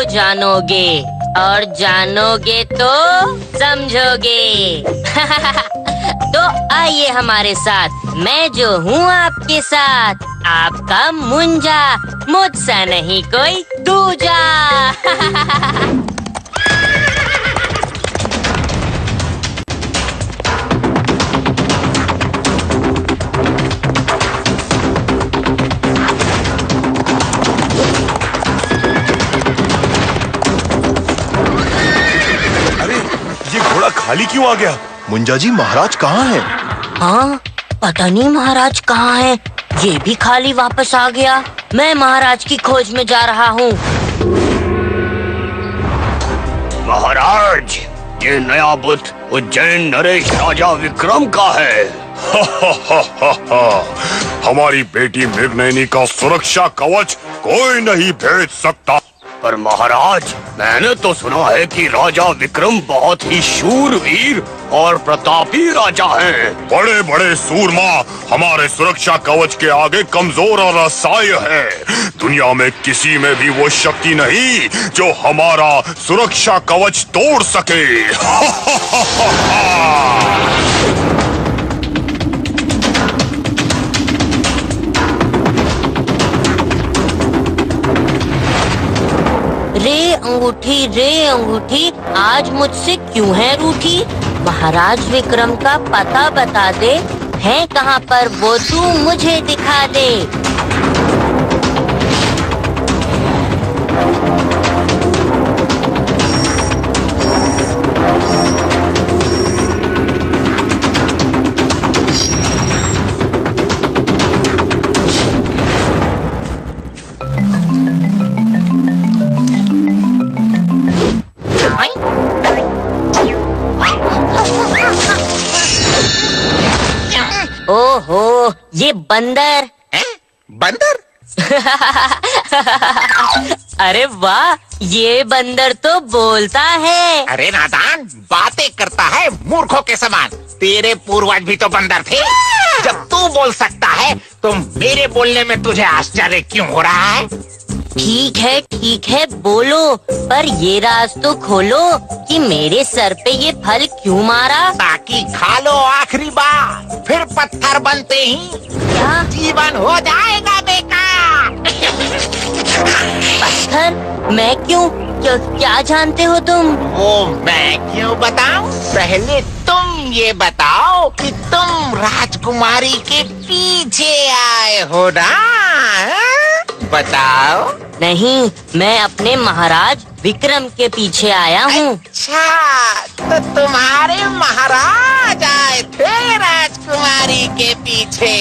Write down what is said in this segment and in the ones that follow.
जानोगे, और जानोगे तो समझोगे। तो आइए हमारे साथ, मैं जो हूँ आपके साथ, आपका मुंजा, मुझसा नहीं कोई दूजा। खाली क्यों आ गया? मुंजा जी, महाराज कहाँ हैं? हाँ, पता नहीं महाराज कहाँ हैं। ये भी खाली वापस आ गया। मैं महाराज की खोज में जा रहा हूँ। महाराज, ये नया बुत उज्जैन नरेश राजा विक्रम का है। हमारी बेटी मृगनयनी का सुरक्षा कवच कोई नहीं भेज सकता। पर महाराज, मैंने तो सुना है कि राजा विक्रम बहुत ही शूरवीर और प्रतापी राजा हैं। बड़े बड़े सूरमा हमारे सुरक्षा कवच के आगे कमजोर और असहाय है। दुनिया में किसी में भी वो शक्ति नहीं जो हमारा सुरक्षा कवच तोड़ सके। रे अंगूठी, आज मुझसे क्यों है रूठी? महाराज विक्रम का पता बता दे, है कहाँ पर वो तू मुझे दिखा दे। ओहो, ये बंदर है? बंदर? अरे वाह, ये बंदर तो बोलता है। अरे नादान, बातें करता है मूर्खों के समान। तेरे पूर्वज भी तो बंदर थे। जब तू बोल सकता है तो मेरे बोलने में तुझे आश्चर्य क्यों हो रहा है? ठीक है, बोलो, पर ये राज तो खोलो कि मेरे सर पे ये फल क्यों मारा? ताकि खा लो आखिरी बार, फिर पत्थर बनते ही क्या जीवन हो जाएगा बेकार। पत्थर? मैं क्यों? क्या जानते हो तुम? वो मैं क्यों बताऊं? पहले तुम ये बताओ कि तुम राजकुमारी के पीछे आए हो ना? बताओ। नहीं, मैं अपने महाराज विक्रम के पीछे आया हूँ। अच्छा, तो तुम्हारे महाराज आए थे राजकुमारी के पीछे,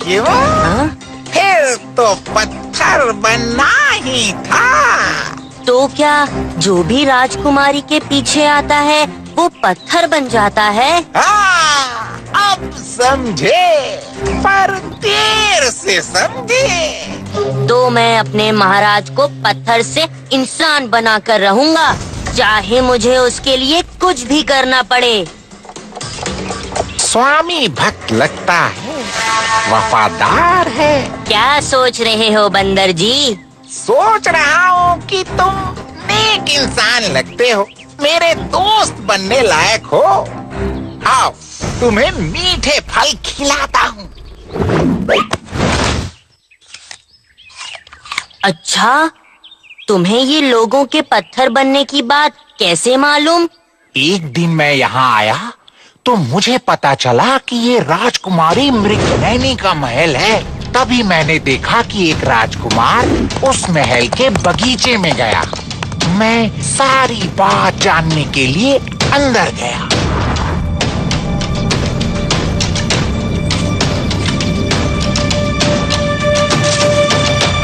क्यों? हाँ? फिर तो पत्थर बनना ही था। तो क्या जो भी राजकुमारी के पीछे आता है वो पत्थर बन जाता है? हाँ, अब समझे, पर देर से समझे। तो मैं अपने महाराज को पत्थर से इंसान बनाकर रहूंगा, चाहे मुझे उसके लिए कुछ भी करना पड़े। स्वामी भक्त लगता है, वफादार है। क्या सोच रहे हो बंदर जी? सोच रहा हूँ कि तुम नेक इंसान लगते हो, मेरे दोस्त बनने लायक हो। आओ, तुम्हें मीठे फल खिलाता हूँ। अच्छा, तुम्हें ये लोगों के पत्थर बनने की बात कैसे मालूम? एक दिन मैं यहाँ आया तो मुझे पता चला कि ये राजकुमारी मृगनयनी का महल है। तभी मैंने देखा कि एक राजकुमार उस महल के बगीचे में गया। मैं सारी बात जानने के लिए अंदर गया।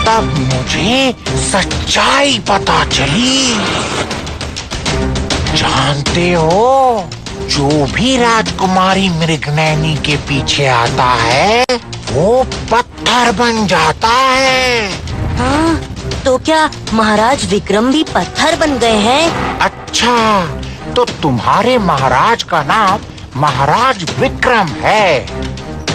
तब मुझे सच्चाई पता चली। जानते हो, जो भी राजकुमारी मृगनयनी के पीछे आता है वो पत्थर बन जाता है। हाँ, तो क्या महाराज विक्रम भी पत्थर बन गए हैं? अच्छा, तो तुम्हारे महाराज का नाम महाराज विक्रम है।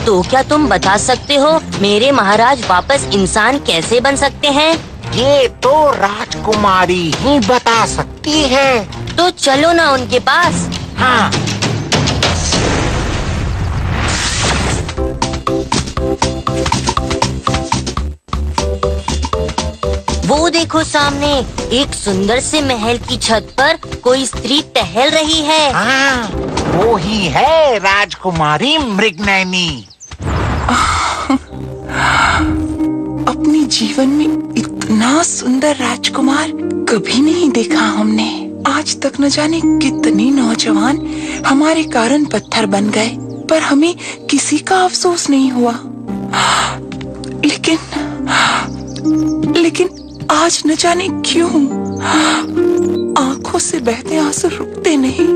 तो क्या तुम बता सकते हो मेरे महाराज वापस इंसान कैसे बन सकते हैं? ये तो राजकुमारी ही बता सकती है। तो चलो ना उनके पास। हाँ। वो देखो सामने, एक सुंदर से महल की छत पर कोई स्त्री टहल रही है। हाँ, वो ही है राजकुमारी मृगनयनी। अपने जीवन में इतना सुंदर राजकुमार कभी नहीं देखा हमने। आज तक न जाने कितने नौजवान हमारे कारण पत्थर बन गए, पर हमें किसी का अफसोस नहीं हुआ। लेकिन आज न जाने क्यों आंखों से बहते आंसू रुकते नहीं।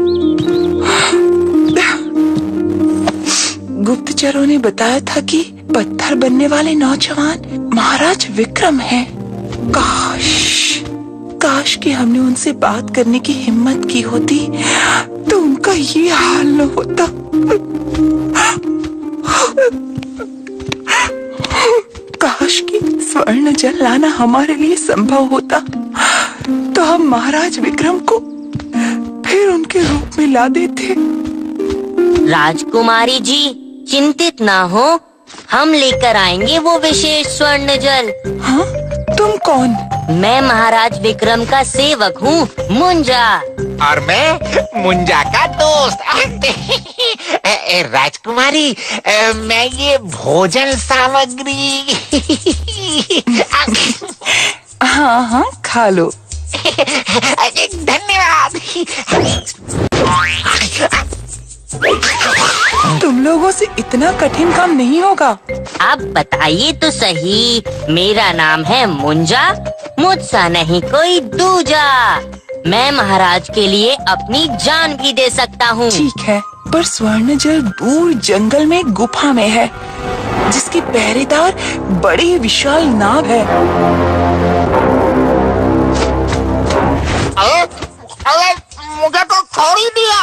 गुप्तचरों ने बताया था कि पत्थर बनने वाले नौजवान महाराज विक्रम हैं। काश कि हमने उनसे बात करने की हिम्मत की होती तो उनका ये हाल न होता। काश कि स्वर्ण जल लाना हमारे लिए संभव होता तो हम महाराज विक्रम को फिर उनके रूप में ला देते। राजकुमारी जी, चिंतित ना हो, हम लेकर आएंगे वो विशेष स्वर्ण जल। हाँ? तुम कौन? मैं महाराज विक्रम का सेवक हूँ, मुंजा। और मैं मुंजा का दोस्त। राजकुमारी, मैं ये भोजन सामग्री। हाँ, खा लो। धन्यवाद। तुम लोगों से इतना कठिन काम नहीं होगा। आप बताइए तो सही, मेरा नाम है मुंजा, मुझसा नहीं कोई दूजा। मैं महाराज के लिए अपनी जान भी दे सकता हूँ। ठीक है, पर स्वर्ण जल दूर जंगल में गुफा में है, जिसके पहरेदार बड़े विशाल नाग है। मुझे तो छोड़ ही दिया।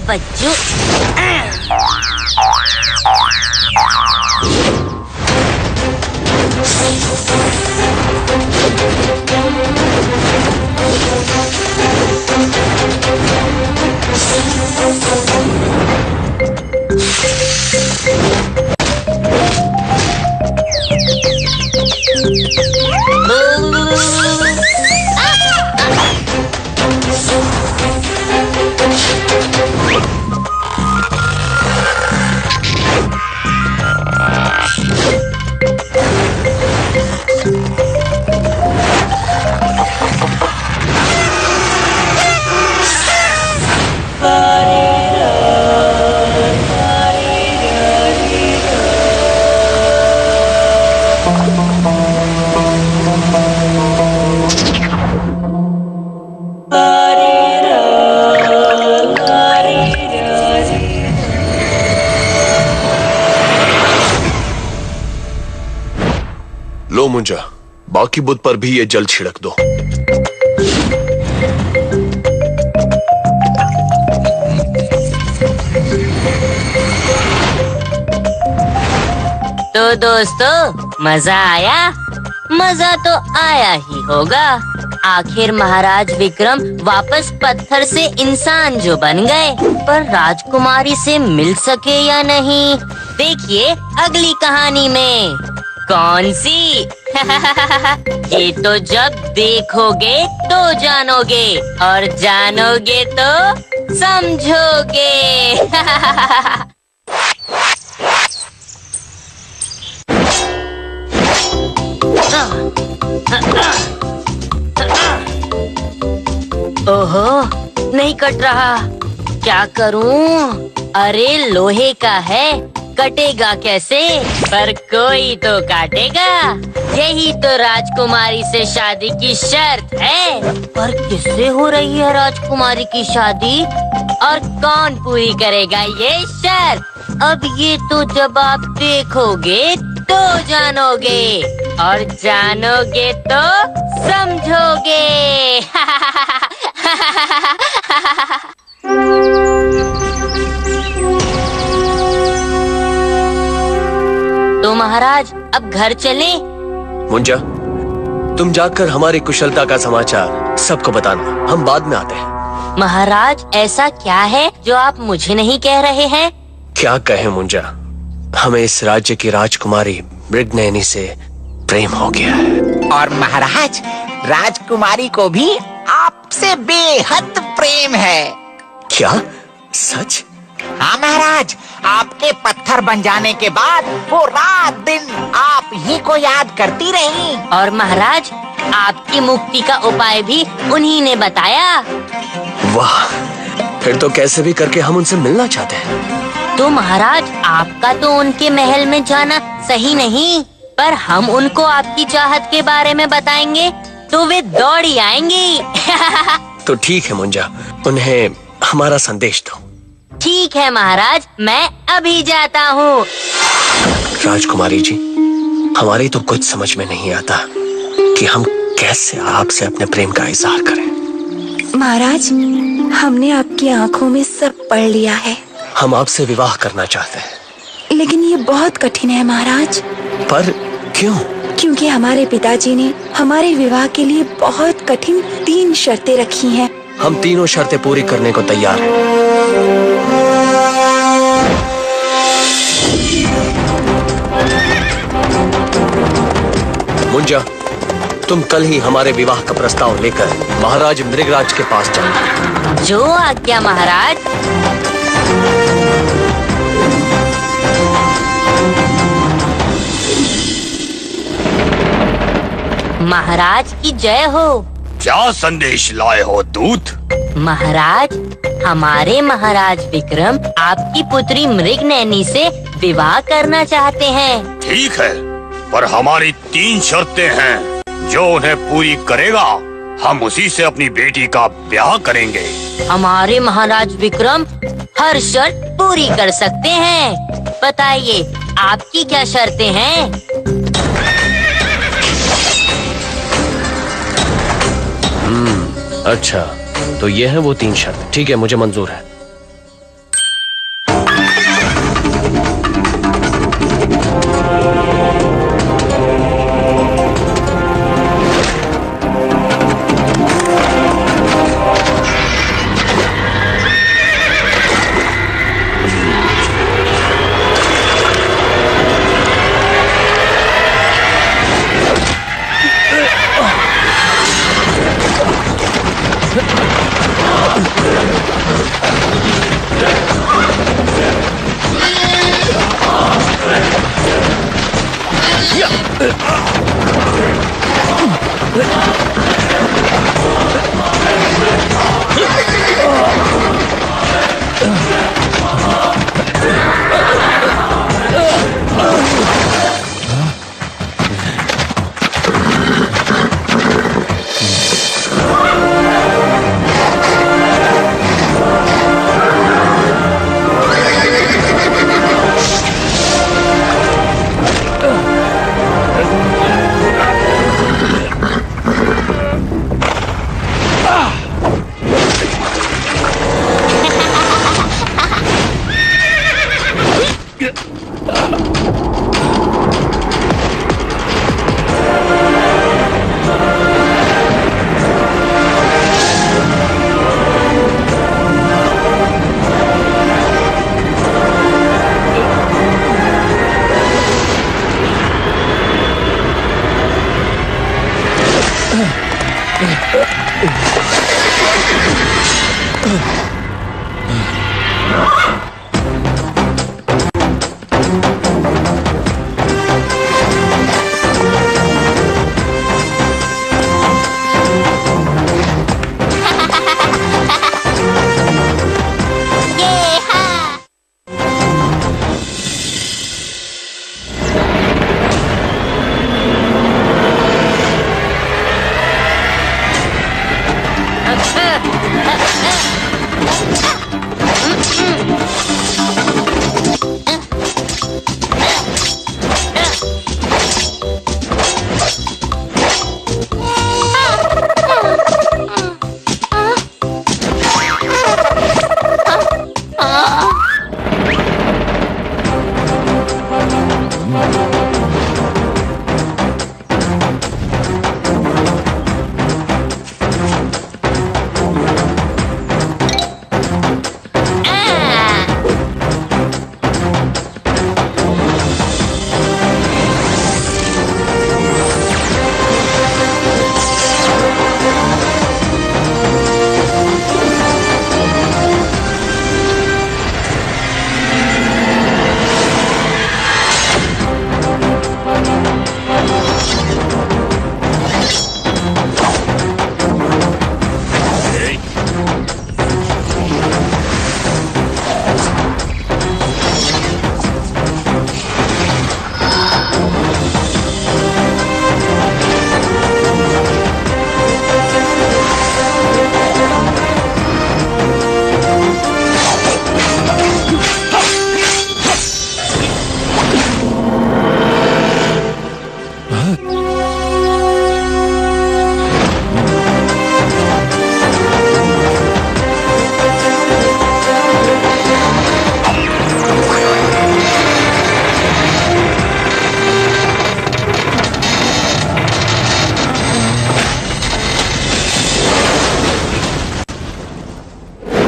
बच्चों, लो मुंजा, बाकी बुत पर भी ये जल छिड़क दो। तो तो दोस्तों, मजा आया? मजा तो आया ही होगा। आखिर महाराज विक्रम वापस पत्थर से इंसान जो बन गए, पर राजकुमारी से मिल सके या नहीं, देखिए अगली कहानी में। कौन सी? ये तो जब देखोगे तो जानोगे, और जानोगे तो समझोगे। ओहो, नहीं कट रहा, क्या करूं? अरे लोहे का है, कटेगा कैसे? पर कोई तो काटेगा। यही तो राजकुमारी से शादी की शर्त है। पर किससे हो रही है राजकुमारी की शादी, और कौन पूरी करेगा ये शर्त? अब ये तो जब आप देखोगे तो जानोगे, और जानोगे तो समझोगे। तो महाराज अब घर चले? मुंजा, तुम जाकर हमारी कुशलता का समाचार सबको बताना, हम बाद में आते हैं। महाराज ऐसा क्या है जो आप मुझे नहीं कह रहे हैं? क्या कहे मुंजा, हमें इस राज्य की राजकुमारी मृगनयनी से प्रेम हो गया है। और महाराज, राजकुमारी को भी आपसे बेहद प्रेम है। क्या सच? हाँ महाराज, आपके पत्थर बन जाने के बाद वो रात दिन आप ही को याद करती रही। और महाराज, आपकी मुक्ति का उपाय भी उन्हीं ने बताया। वाह, फिर तो कैसे भी करके हम उनसे मिलना चाहते हैं। तो महाराज, आपका तो उनके महल में जाना सही नहीं, पर हम उनको आपकी चाहत के बारे में बताएंगे तो वे दौड़ी आएंगी। तो ठीक है मुंजा, उन्हें हमारा संदेश दो। ठीक है महाराज, मैं अभी जाता हूँ। राजकुमारी जी, हमारी तो कुछ समझ में नहीं आता कि हम कैसे आपसे अपने प्रेम का इजहार करें। महाराज, हमने आपकी आंखों में सब पढ़ लिया है। हम आपसे विवाह करना चाहते हैं। लेकिन ये बहुत कठिन है महाराज। पर क्यों? क्योंकि हमारे पिताजी ने हमारे विवाह के लिए बहुत कठिन 3 शर्तें रखी हैं। हम तीनों शर्तें पूरी करने को तैयार हैं। मुंजा, तुम कल ही हमारे विवाह का प्रस्ताव लेकर महाराज मृगराज के पास जाओ। जो आज्ञा महाराज। महाराज की जय हो। क्या संदेश लाए हो दूत? महाराज, हमारे महाराज विक्रम आपकी पुत्री मृगनयनी से विवाह करना चाहते हैं। ठीक है, पर हमारी 3 शर्तें हैं, जो उन्हें पूरी करेगा हम उसी से अपनी बेटी का ब्याह करेंगे। हमारे महाराज विक्रम हर शर्त पूरी कर सकते हैं। बताइए, आपकी क्या शर्तें हैं? अच्छा, तो ये है वो 3 शर्त। ठीक है, मुझे मंजूर है।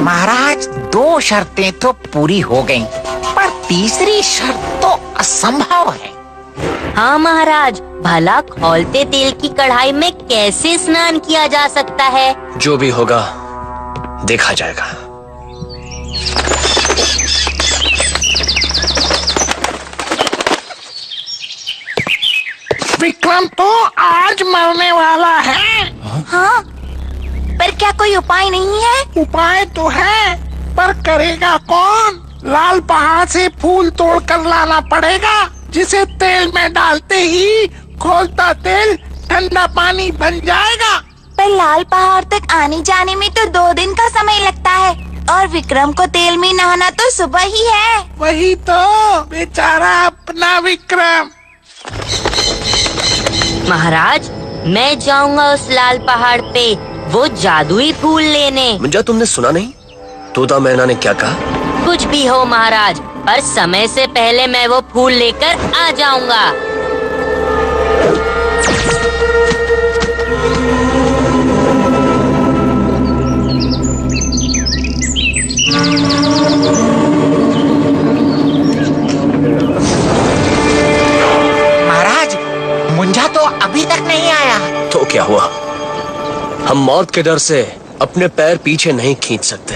महाराज, 2 शर्तें तो पूरी हो गईं, पर तीसरी शर्त तो असंभव है। हाँ महाराज, भला खौलते तेल की कढ़ाई में कैसे स्नान किया जा सकता है? जो भी होगा देखा जाएगा। विक्रम तो आज मरने वाला है। हाँ, पर क्या कोई उपाय नहीं है? उपाय तो है, पर करेगा कौन? लाल पहाड़ से फूल तोड़ कर लाना पड़ेगा, जिसे तेल में डालते ही खौलता तेल ठंडा पानी बन जाएगा। पर लाल पहाड़ तक आने जाने में तो 2 दिन का समय लगता है, और विक्रम को तेल में नहाना तो सुबह ही है। वही तो, बेचारा अपना विक्रम। महाराज, मैं जाऊंगा उस लाल पहाड़ पे वो जादुई फूल लेने। मुंजा, तुमने सुना नहीं तोता मैना ने क्या कहा? कुछ भी हो महाराज, पर समय से पहले मैं वो फूल लेकर आ जाऊंगा। महाराज, मुंजा तो अभी तक नहीं आया। तो क्या हुआ? हम मौत के डर से अपने पैर पीछे नहीं खींच सकते।